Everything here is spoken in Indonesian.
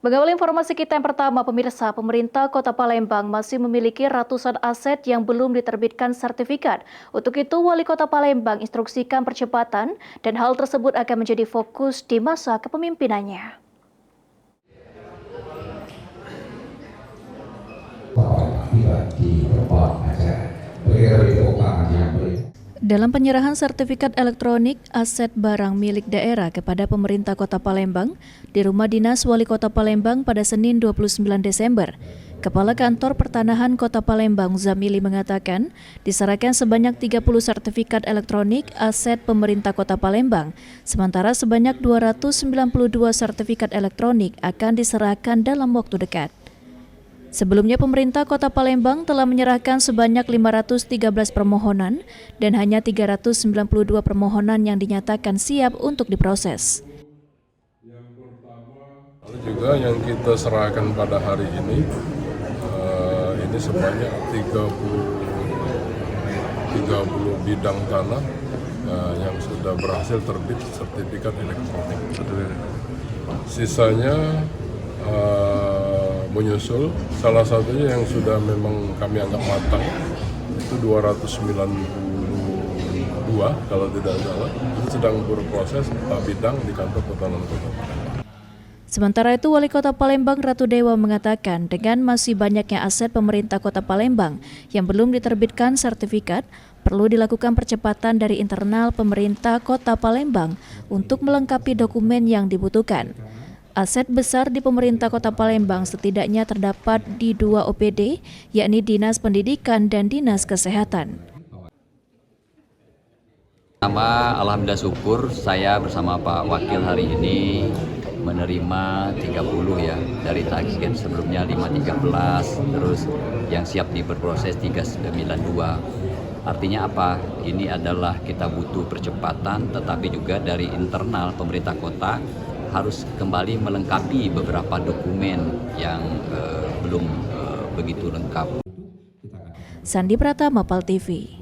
Mengawali informasi kita yang pertama, pemirsa, pemerintah Kota Palembang masih memiliki ratusan aset yang belum diterbitkan sertifikat. Untuk itu, Wali Kota Palembang instruksikan percepatan dan hal tersebut akan menjadi fokus di masa kepemimpinannya. Dalam penyerahan sertifikat elektronik aset barang milik daerah kepada pemerintah Kota Palembang di Rumah Dinas Wali Kota Palembang pada Senin 29 Desember, Kepala Kantor Pertanahan Kota Palembang Zamili mengatakan diserahkan sebanyak 30 sertifikat elektronik aset pemerintah Kota Palembang, sementara sebanyak 292 sertifikat elektronik akan diserahkan dalam waktu dekat. Sebelumnya pemerintah Kota Palembang telah menyerahkan sebanyak 513 permohonan dan hanya 392 permohonan yang dinyatakan siap untuk diproses. Lalu juga yang kita serahkan pada hari ini sebanyak 30 bidang tanah yang sudah berhasil terbit sertifikat elektronik. Sisanya menyusul, salah satunya yang sudah memang kami anggap matang itu 292 kalau tidak salah, sedang berproses bidang di kantor pertanahan Kota Palembang. Sementara itu, Wali Kota Palembang Ratu Dewa mengatakan dengan masih banyaknya aset pemerintah Kota Palembang yang belum diterbitkan sertifikat, perlu dilakukan percepatan dari internal pemerintah Kota Palembang untuk melengkapi dokumen yang dibutuhkan. Aset besar di pemerintah Kota Palembang setidaknya terdapat di 2 OPD, yakni Dinas Pendidikan dan Dinas Kesehatan. Alhamdulillah syukur saya bersama Pak Wakil hari ini menerima 30 ya, dari target sebelumnya 513, terus yang siap diberproses 392. Artinya apa? Ini adalah kita butuh percepatan, tetapi juga dari internal pemerintah kota harus kembali melengkapi beberapa dokumen yang belum begitu lengkap. Sandi Pratama, Mapal TV.